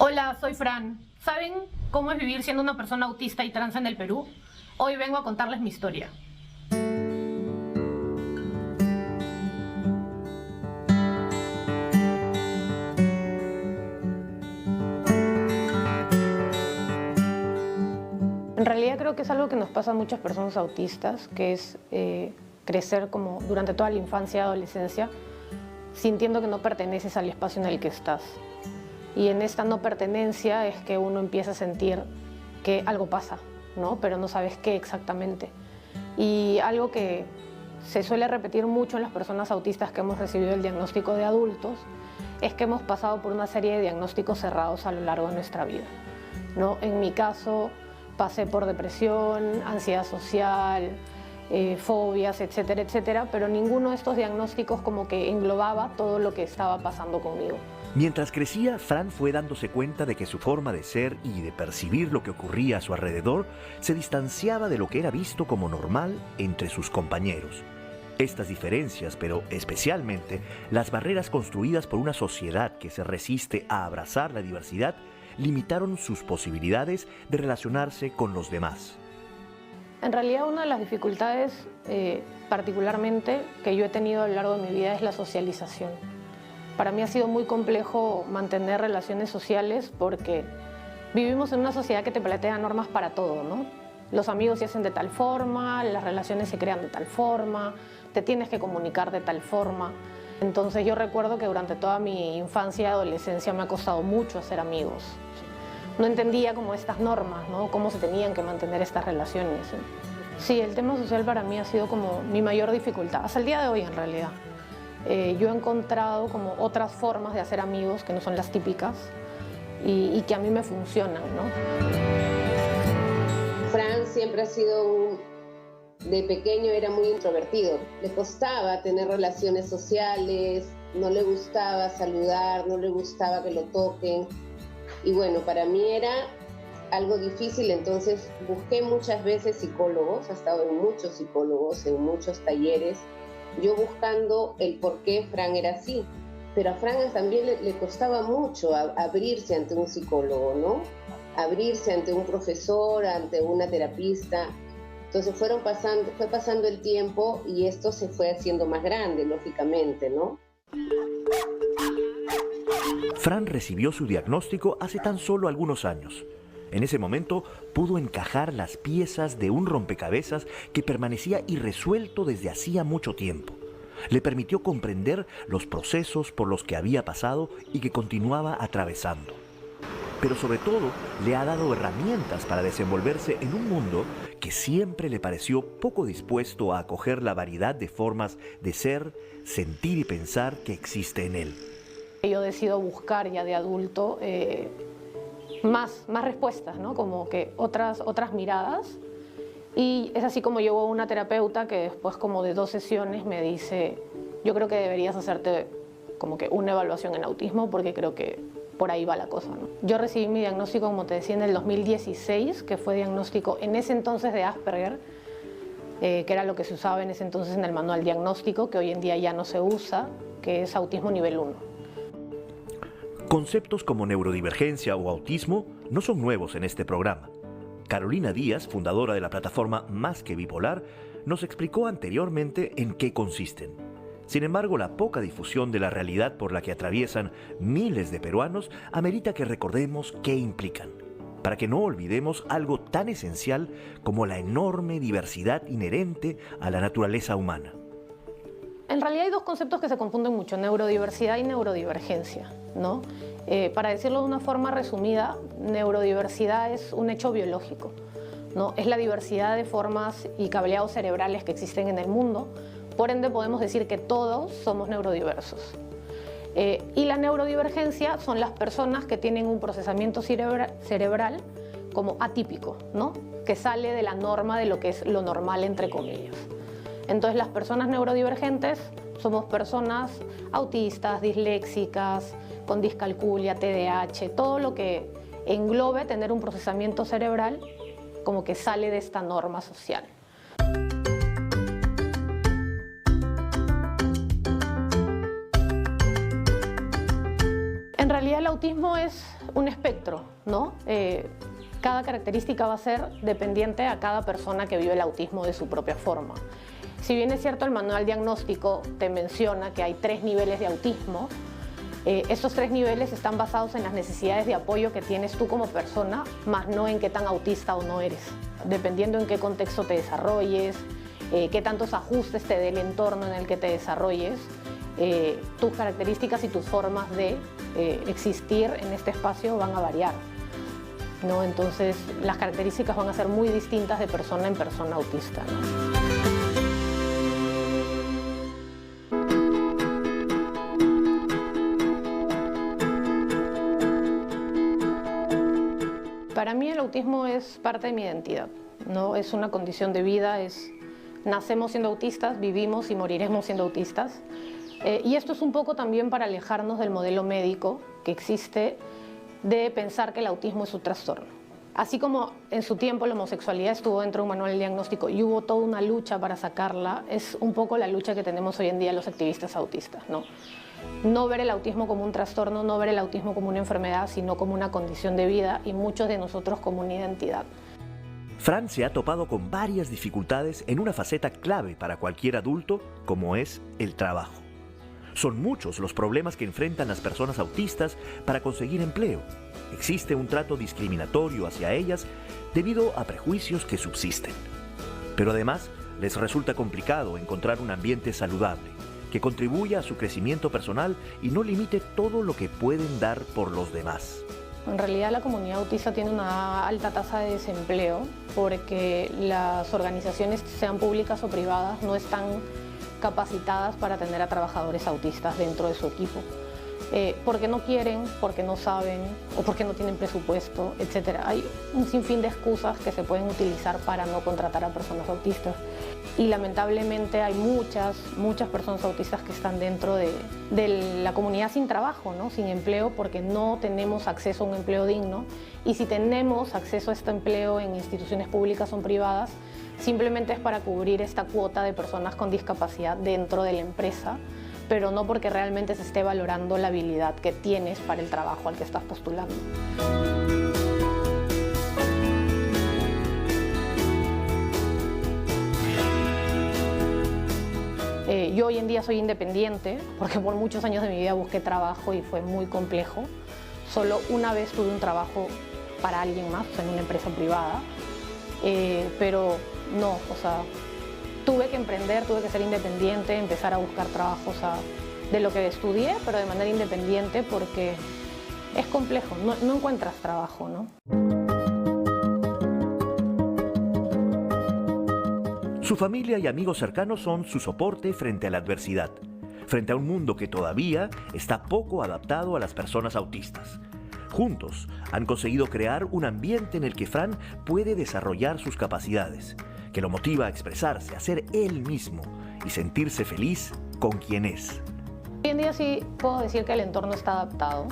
Hola, soy Fran. ¿Saben cómo es vivir siendo una persona autista y trans en el Perú? Hoy vengo a contarles mi historia. En realidad creo que es algo que nos pasa a muchas personas autistas, que es crecer como durante toda la infancia y adolescencia, sintiendo que no perteneces al espacio en el que estás. Y en esta no pertenencia es que uno empieza a sentir que algo pasa, ¿no? Pero no sabes qué exactamente. Y algo que se suele repetir mucho en las personas autistas que hemos recibido el diagnóstico de adultos es que hemos pasado por una serie de diagnósticos cerrados a lo largo de nuestra vida, ¿no? En mi caso, pasé por depresión, ansiedad social, fobias, etcétera, etcétera, pero ninguno de estos diagnósticos como que englobaba todo lo que estaba pasando conmigo. Mientras crecía, Fran fue dándose cuenta de que su forma de ser y de percibir lo que ocurría a su alrededor se distanciaba de lo que era visto como normal entre sus compañeros. Estas diferencias, pero especialmente las barreras construidas por una sociedad que se resiste a abrazar la diversidad, limitaron sus posibilidades de relacionarse con los demás. En realidad, una de las dificultades particularmente que yo he tenido a lo largo de mi vida es la socialización. Para mí ha sido muy complejo mantener relaciones sociales porque vivimos en una sociedad que te plantea normas para todo, ¿no? Los amigos se hacen de tal forma, las relaciones se crean de tal forma, te tienes que comunicar de tal forma. Entonces yo recuerdo que durante toda mi infancia y adolescencia me ha costado mucho hacer amigos. No entendía como estas normas, ¿no? Cómo se tenían que mantener estas relaciones. Sí, el tema social para mí ha sido como mi mayor dificultad, hasta el día de hoy en realidad. Yo he encontrado como otras formas de hacer amigos que no son las típicas y que a mí me funcionan, ¿no? Fran siempre ha sido de pequeño era muy introvertido. Le costaba tener relaciones sociales, no le gustaba saludar, no le gustaba que lo toquen. Y bueno, para mí era algo difícil, entonces busqué muchas veces psicólogos, he estado en muchos psicólogos, en muchos talleres, yo buscando el por qué Fran era así. Pero a Fran también le costaba mucho abrirse ante un psicólogo, ¿no? Abrirse ante un profesor, ante una terapista. Entonces fue pasando el tiempo y esto se fue haciendo más grande, lógicamente, ¿no? Fran recibió su diagnóstico hace tan solo algunos años. En ese momento pudo encajar las piezas de un rompecabezas que permanecía irresuelto desde hacía mucho tiempo. Le permitió comprender los procesos por los que había pasado y que continuaba atravesando. Pero sobre todo le ha dado herramientas para desenvolverse en un mundo que siempre le pareció poco dispuesto a acoger la variedad de formas de ser, sentir y pensar que existe en él. Yo decido buscar ya de adulto más respuestas, ¿no? Como que otras miradas. Y es así como llego a una terapeuta que después como de 2 sesiones me dice, yo creo que deberías hacerte como que una evaluación en autismo porque creo que por ahí va la cosa, ¿no? Yo recibí mi diagnóstico, como te decía, en el 2016, que fue diagnóstico en ese entonces de Asperger, que era lo que se usaba en ese entonces en el manual diagnóstico, que hoy en día ya no se usa, que es autismo nivel 1. Conceptos como neurodivergencia o autismo no son nuevos en este programa. Carolina Díaz, fundadora de la plataforma Más que Bipolar, nos explicó anteriormente en qué consisten. Sin embargo, la poca difusión de la realidad por la que atraviesan miles de peruanos amerita que recordemos qué implican, para que no olvidemos algo tan esencial como la enorme diversidad inherente a la naturaleza humana. En realidad hay 2 conceptos que se confunden mucho, neurodiversidad y neurodivergencia, ¿no? Para decirlo de una forma resumida, neurodiversidad es un hecho biológico, ¿no? Es la diversidad de formas y cableados cerebrales que existen en el mundo, por ende podemos decir que todos somos neurodiversos. Y la neurodivergencia son las personas que tienen un procesamiento cerebral como atípico, ¿no? Que sale de la norma de lo que es lo normal, entre comillas. Entonces las personas neurodivergentes somos personas autistas, disléxicas, con discalculia, TDAH, todo lo que englobe tener un procesamiento cerebral como que sale de esta norma social. En realidad el autismo es un espectro, ¿no? Cada característica va a ser dependiente a cada persona que vive el autismo de su propia forma. Si bien es cierto, el manual diagnóstico te menciona que hay 3 niveles de autismo, estos 3 niveles están basados en las necesidades de apoyo que tienes tú como persona, más no en qué tan autista o no eres. Dependiendo en qué contexto te desarrolles, qué tantos ajustes te dé el entorno en el que te desarrolles, tus características y tus formas de existir en este espacio van a variar, ¿no? Entonces, las características van a ser muy distintas de persona en persona autista, ¿no? Para mí el autismo es parte de mi identidad, ¿no? Es una condición de vida, nacemos siendo autistas, vivimos y moriremos siendo autistas. Y esto es un poco también para alejarnos del modelo médico que existe de pensar que el autismo es un trastorno. Así como en su tiempo la homosexualidad estuvo dentro de un manual diagnóstico y hubo toda una lucha para sacarla, es un poco la lucha que tenemos hoy en día los activistas autistas, ¿no? No ver el autismo como un trastorno, no ver el autismo como una enfermedad, sino como una condición de vida y muchos de nosotros como una identidad. Fran se ha topado con varias dificultades en una faceta clave para cualquier adulto, como es el trabajo. Son muchos los problemas que enfrentan las personas autistas para conseguir empleo. Existe un trato discriminatorio hacia ellas debido a prejuicios que subsisten. Pero además, les resulta complicado encontrar un ambiente saludable, que contribuya a su crecimiento personal y no limite todo lo que pueden dar por los demás. En realidad la comunidad autista tiene una alta tasa de desempleo porque las organizaciones, sean públicas o privadas, no están capacitadas para atender a trabajadores autistas dentro de su equipo. Porque no quieren, porque no saben o porque no tienen presupuesto, etc. Hay un sinfín de excusas que se pueden utilizar para no contratar a personas autistas. Y lamentablemente hay muchas personas autistas que están dentro de la comunidad sin trabajo, ¿no? Sin empleo, porque no tenemos acceso a un empleo digno. Y si tenemos acceso a este empleo en instituciones públicas o privadas, simplemente es para cubrir esta cuota de personas con discapacidad dentro de la empresa, pero no porque realmente se esté valorando la habilidad que tienes para el trabajo al que estás postulando. Yo hoy en día soy independiente porque por muchos años de mi vida busqué trabajo y fue muy complejo. Solo una vez tuve un trabajo para alguien más, o sea, en una empresa privada, pero no, o sea, tuve que emprender, tuve que ser independiente, empezar a buscar trabajo, o sea, de lo que estudié, pero de manera independiente porque es complejo, no encuentras trabajo, ¿no? Su familia y amigos cercanos son su soporte frente a la adversidad, frente a un mundo que todavía está poco adaptado a las personas autistas. Juntos han conseguido crear un ambiente en el que Fran puede desarrollar sus capacidades, que lo motiva a expresarse, a ser él mismo y sentirse feliz con quien es. Hoy en día sí puedo decir que el entorno está adaptado,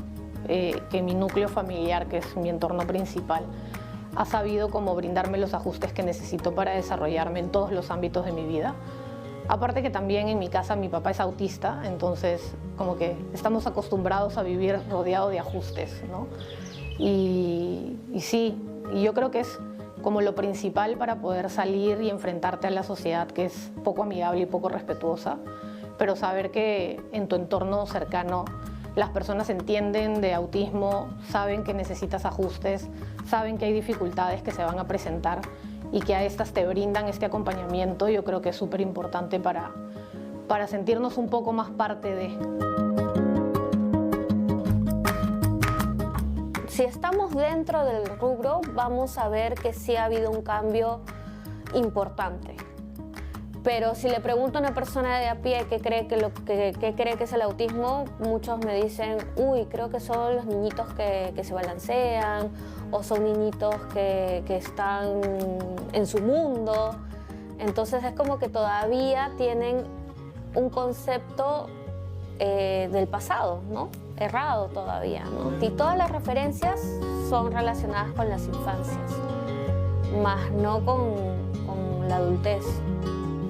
que mi núcleo familiar, que es mi entorno principal, ha sabido cómo brindarme los ajustes que necesito para desarrollarme en todos los ámbitos de mi vida. Aparte que también en mi casa mi papá es autista, entonces como que estamos acostumbrados a vivir rodeado de ajustes, ¿no? Y sí, y yo creo que es como lo principal para poder salir y enfrentarte a la sociedad, que es poco amigable y poco respetuosa, pero saber que en tu entorno cercano las personas entienden de autismo, saben que necesitas ajustes, saben que hay dificultades que se van a presentar y que a estas te brindan este acompañamiento. Yo creo que es súper importante para sentirnos un poco más parte de. Si estamos dentro del rubro, vamos a ver que sí ha habido un cambio importante. Pero si le pregunto a una persona de a pie qué cree que es el autismo, muchos me dicen, uy, creo que son los niñitos que se balancean o son niñitos que están en su mundo. Entonces es como que todavía tienen un concepto del pasado, ¿no? Errado todavía, ¿no? Y todas las referencias son relacionadas con las infancias, más no con la adultez.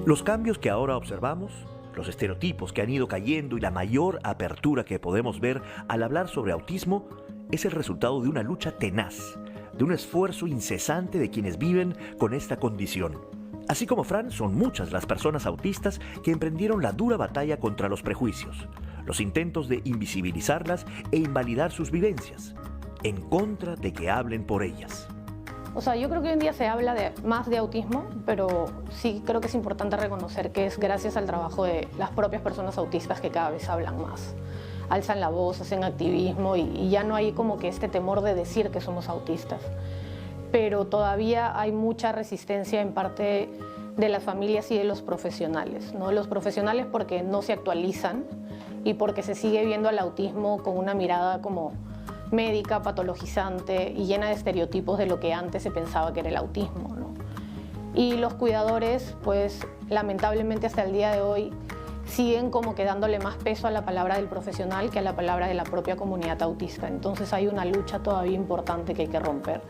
Los cambios que ahora observamos Los estereotipos que han ido cayendo y la mayor apertura que podemos ver al hablar sobre autismo es el resultado de una lucha tenaz, de un esfuerzo incesante de quienes viven con esta condición. Así como Fran, son muchas las personas autistas que emprendieron la dura batalla contra los prejuicios, los intentos de invisibilizarlas e invalidar sus vivencias, en contra de que hablen por ellas. O sea, yo creo que hoy en día se habla más de autismo, pero sí creo que es importante reconocer que es gracias al trabajo de las propias personas autistas que cada vez hablan más. Alzan la voz, hacen activismo y ya no hay como que este temor de decir que somos autistas. Pero todavía hay mucha resistencia en parte de las familias y de los profesionales, ¿no? Los profesionales porque no se actualizan y porque se sigue viendo al autismo con una mirada como médica, patologizante y llena de estereotipos de lo que antes se pensaba que era el autismo, ¿no? Y los cuidadores, pues lamentablemente hasta el día de hoy, siguen como que dándole más peso a la palabra del profesional que a la palabra de la propia comunidad autista. Entonces hay una lucha todavía importante que hay que romper.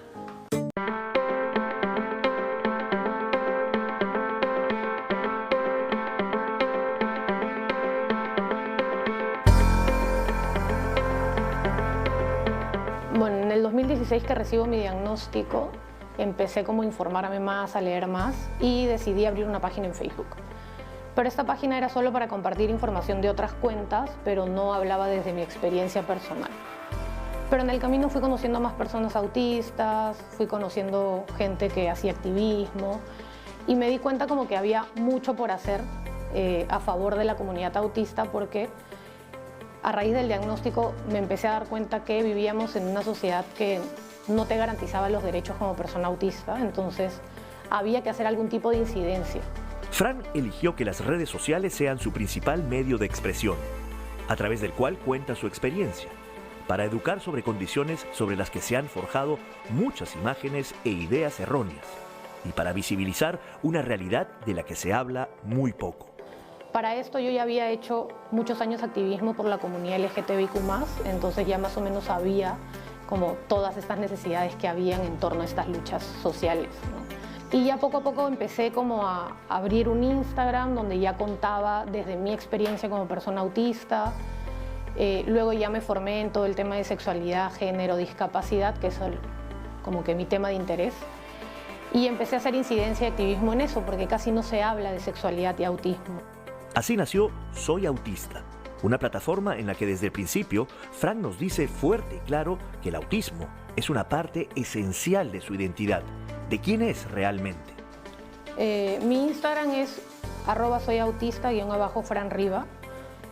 Bueno, en el 2016 que recibo mi diagnóstico, empecé como a informarme más, a leer más y decidí abrir una página en Facebook. Pero esta página era solo para compartir información de otras cuentas, pero no hablaba desde mi experiencia personal. Pero en el camino fui conociendo a más personas autistas, fui conociendo gente que hacía activismo y me di cuenta como que había mucho por hacer a favor de la comunidad autista porque a raíz del diagnóstico me empecé a dar cuenta que vivíamos en una sociedad que no te garantizaba los derechos como persona autista, entonces había que hacer algún tipo de incidencia. Fran eligió que las redes sociales sean su principal medio de expresión, a través del cual cuenta su experiencia, para educar sobre condiciones sobre las que se han forjado muchas imágenes e ideas erróneas, y para visibilizar una realidad de la que se habla muy poco. Para esto yo ya había hecho muchos años activismo por la comunidad LGTBIQ+, entonces ya más o menos sabía como todas estas necesidades que habían en torno a estas luchas sociales, ¿no? Y ya poco a poco empecé como a abrir un Instagram donde ya contaba desde mi experiencia como persona autista. Luego ya me formé en todo el tema de sexualidad, género, discapacidad, que es como que mi tema de interés. Y empecé a hacer incidencia y activismo en eso, porque casi no se habla de sexualidad y autismo. Así nació Soy Autista, una plataforma en la que desde el principio Fran nos dice fuerte y claro que el autismo es una parte esencial de su identidad, de quién es realmente. Mi Instagram es @soyautista_franriva.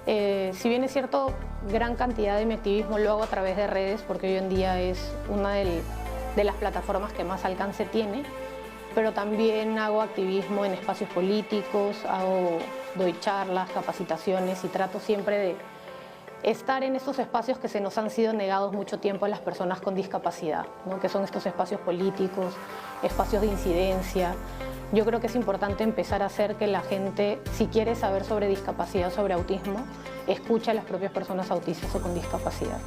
Si bien es cierto, gran cantidad de mi activismo lo hago a través de redes, porque hoy en día es una de las plataformas que más alcance tiene, pero también hago activismo en espacios políticos, doy charlas, capacitaciones y trato siempre de estar en estos espacios que se nos han sido negados mucho tiempo a las personas con discapacidad, ¿no? Que son estos espacios políticos, espacios de incidencia. Yo creo que es importante empezar a hacer que la gente, si quiere saber sobre discapacidad, sobre autismo, escuche a las propias personas autistas o con discapacidad.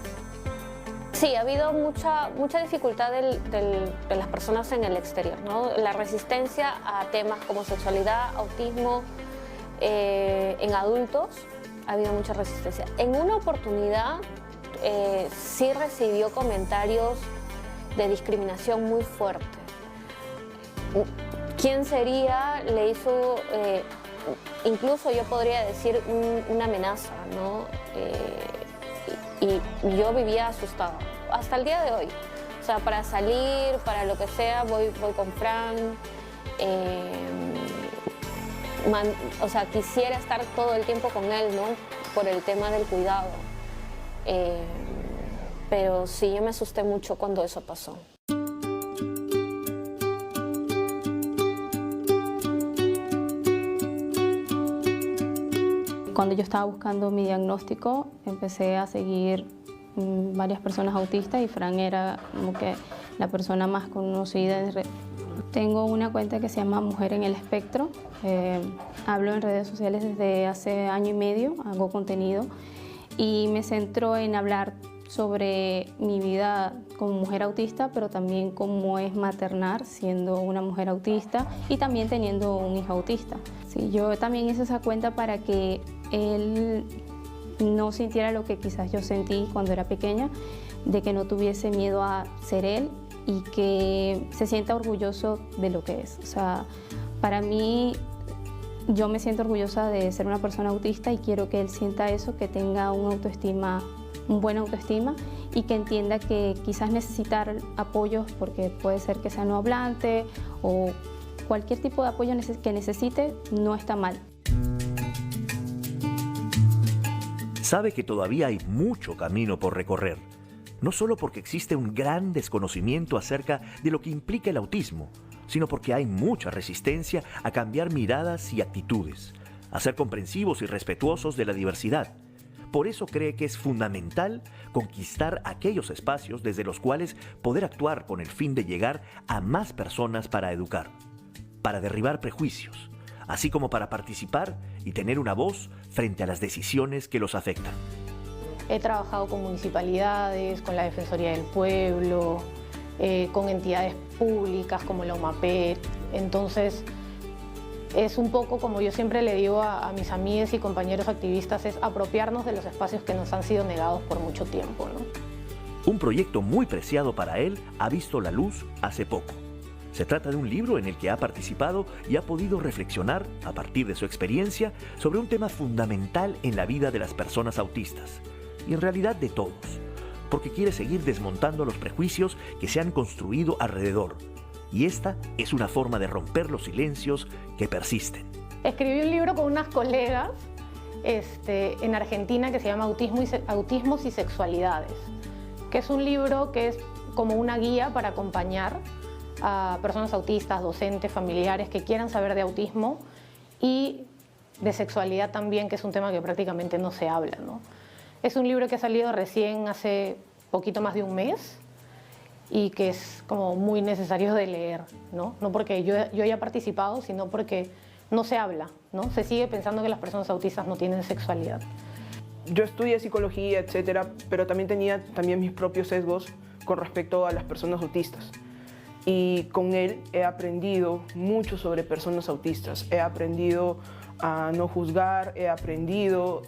Sí, ha habido mucha dificultad de las personas en el exterior, ¿no? La resistencia a temas como sexualidad, autismo, en adultos ha habido mucha resistencia. En una oportunidad sí recibió comentarios de discriminación muy fuerte. ¿Quién sería? Le hizo, incluso yo podría decir, una amenaza, ¿no? Y yo vivía asustada, hasta el día de hoy. O sea, para salir, para lo que sea, voy con Fran. O sea, quisiera estar todo el tiempo con él, ¿no? Por el tema del cuidado. Pero sí, yo me asusté mucho cuando eso pasó. Cuando yo estaba buscando mi diagnóstico, empecé a seguir varias personas autistas y Fran era como que la persona más conocida. Tengo una cuenta que se llama Mujer en el Espectro. Hablo en redes sociales desde hace año y medio, hago contenido y me centro en hablar sobre mi vida como mujer autista, pero también cómo es maternar siendo una mujer autista y también teniendo un hijo autista. Sí, yo también hice esa cuenta para que él no sintiera lo que quizás yo sentí cuando era pequeña, de que no tuviese miedo a ser él y que se sienta orgulloso de lo que es. O sea, para mí, yo me siento orgullosa de ser una persona autista y quiero que él sienta eso, que tenga una autoestima, un buena autoestima y que entienda que quizás necesitar apoyos, porque puede ser que sea no hablante o cualquier tipo de apoyo que necesite, no está mal. Sabe que todavía hay mucho camino por recorrer, no solo porque existe un gran desconocimiento acerca de lo que implica el autismo, sino porque hay mucha resistencia a cambiar miradas y actitudes, a ser comprensivos y respetuosos de la diversidad. Por eso cree que es fundamental conquistar aquellos espacios desde los cuales poder actuar con el fin de llegar a más personas para educar, para derribar prejuicios, así como para participar y tener una voz frente a las decisiones que los afectan. He trabajado con municipalidades, con la Defensoría del Pueblo, con entidades públicas como la UMAPET. Entonces, es un poco como yo siempre le digo a mis amigues y compañeros activistas, es apropiarnos de los espacios que nos han sido negados por mucho tiempo, ¿no? Un proyecto muy preciado para él ha visto la luz hace poco. Se trata de un libro en el que ha participado y ha podido reflexionar, a partir de su experiencia, sobre un tema fundamental en la vida de las personas autistas, y en realidad de todos, porque quiere seguir desmontando los prejuicios que se han construido alrededor. Y esta es una forma de romper los silencios que persisten. Escribí un libro con unas colegas en Argentina que se llama Autismos y Sexualidades, que es un libro que es como una guía para acompañar a personas autistas, docentes, familiares que quieran saber de autismo y de sexualidad también, que es un tema que prácticamente no se habla, ¿no? Es un libro que ha salido recién hace poquito más de un mes y que es como muy necesario de leer, ¿no? No porque yo haya participado, sino porque no se habla, ¿no? Se sigue pensando que las personas autistas no tienen sexualidad. Yo estudié psicología, etcétera, pero también tenía mis propios sesgos con respecto a las personas autistas. Y con él he aprendido mucho sobre personas autistas. He aprendido a no juzgar, he aprendido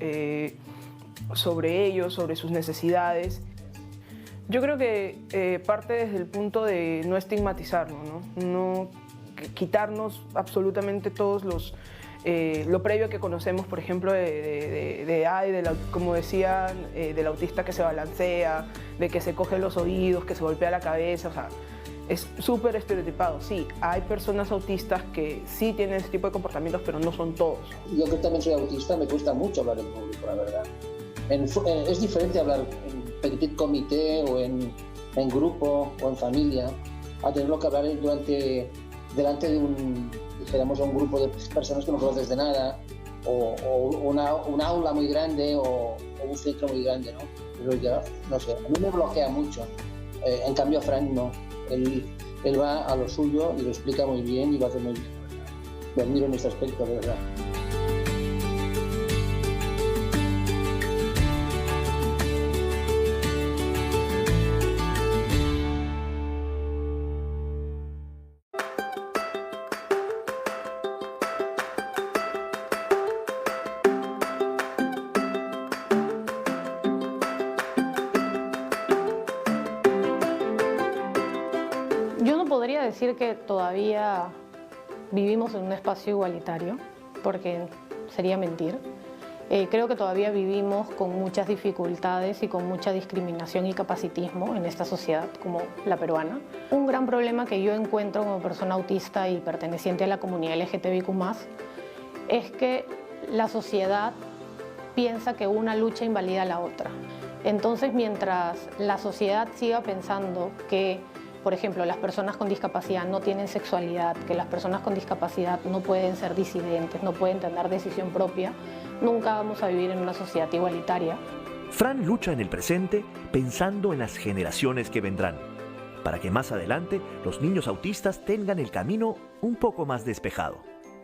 sobre ellos, sobre sus necesidades. Yo creo que parte desde el punto de no estigmatizarlo, no quitarnos absolutamente todos lo previo que conocemos, por ejemplo, de como decían, del autista que se balancea, de que se coge los oídos, que se golpea la cabeza, o sea, es súper estereotipado. Sí, hay personas autistas que sí tienen ese tipo de comportamientos, pero no son todos. Yo que también soy autista, me cuesta mucho hablar en público, la verdad. Es diferente hablar en petit comité o en grupo o en familia, a tenerlo que hablar delante de un grupo de personas que no conoces de nada, o un aula muy grande o un centro muy grande, ¿no? Pero ya, no sé, a mí me bloquea mucho. En cambio, Frank no. Él va a lo suyo y lo explica muy bien y lo hace muy bien. Lo admiro en este aspecto, de verdad. Podría decir que todavía vivimos en un espacio igualitario, porque sería mentir. Creo que todavía vivimos con muchas dificultades y con mucha discriminación y capacitismo en esta sociedad como la peruana. Un gran problema que yo encuentro como persona autista y perteneciente a la comunidad LGTBIQ+, es que la sociedad piensa que una lucha invalida a la otra. Entonces, mientras la sociedad siga pensando que, por ejemplo, las personas con discapacidad no tienen sexualidad, que las personas con discapacidad no pueden ser disidentes, no pueden tener decisión propia, nunca vamos a vivir en una sociedad igualitaria. Fran lucha en el presente pensando en las generaciones que vendrán, para que más adelante los niños autistas tengan el camino un poco más despejado,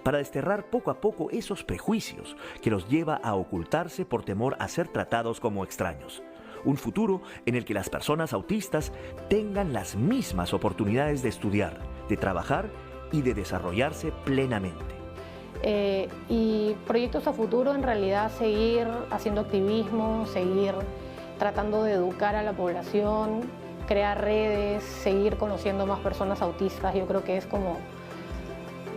para desterrar poco a poco esos prejuicios que los lleva a ocultarse por temor a ser tratados como extraños, un futuro en el que las personas autistas tengan las mismas oportunidades de estudiar, de trabajar y de desarrollarse plenamente. Y proyectos a futuro, en realidad, seguir haciendo activismo, seguir tratando de educar a la población, crear redes, seguir conociendo más personas autistas. Yo creo que es como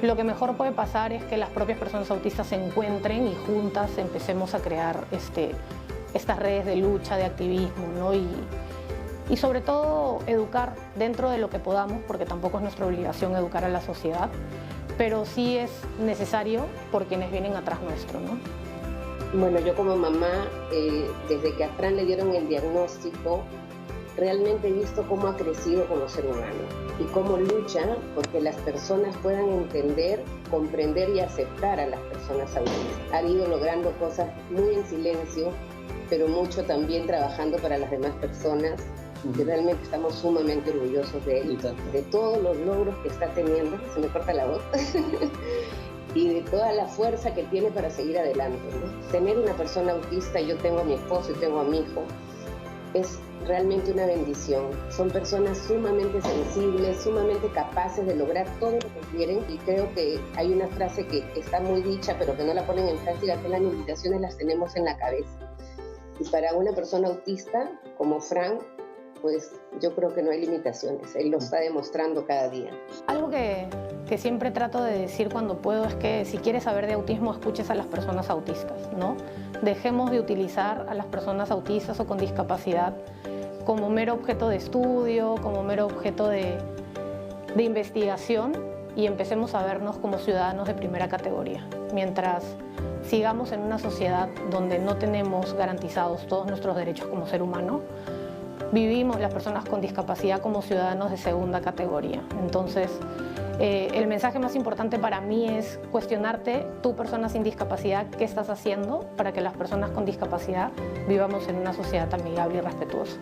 lo que mejor puede pasar, es que las propias personas autistas se encuentren y juntas empecemos a crear estas redes de lucha, de activismo, ¿no? Y sobre todo educar dentro de lo que podamos, porque tampoco es nuestra obligación educar a la sociedad, pero sí es necesario por quienes vienen atrás nuestro, ¿no? Bueno, yo como mamá, desde que a Fran le dieron el diagnóstico, realmente he visto cómo ha crecido como ser humano y cómo lucha porque las personas puedan entender, comprender y aceptar a las personas autistas. Ha ido logrando cosas muy en silencio, pero mucho también trabajando para las demás personas. Y realmente estamos sumamente orgullosos de él, de todos los logros que está teniendo, se me corta la voz, y de toda la fuerza que tiene para seguir adelante, ¿no? Tener una persona autista, yo tengo a mi esposo y tengo a mi hijo, es realmente una bendición. Son personas sumamente sensibles, sumamente capaces de lograr todo lo que quieren, y creo que hay una frase que está muy dicha, pero que no la ponen en práctica, que las limitaciones las tenemos en la cabeza. Y para una persona autista como Fran, pues yo creo que no hay limitaciones, él lo está demostrando cada día. Algo que siempre trato de decir cuando puedo es que si quieres saber de autismo, escuches a las personas autistas, ¿no? Dejemos de utilizar a las personas autistas o con discapacidad como mero objeto de estudio, como mero objeto de investigación, y empecemos a vernos como ciudadanos de primera categoría. Mientras sigamos en una sociedad donde no tenemos garantizados todos nuestros derechos como ser humano, vivimos las personas con discapacidad como ciudadanos de segunda categoría. Entonces, el mensaje más importante para mí es cuestionarte, tú persona sin discapacidad, qué estás haciendo para que las personas con discapacidad vivamos en una sociedad amigable y respetuosa.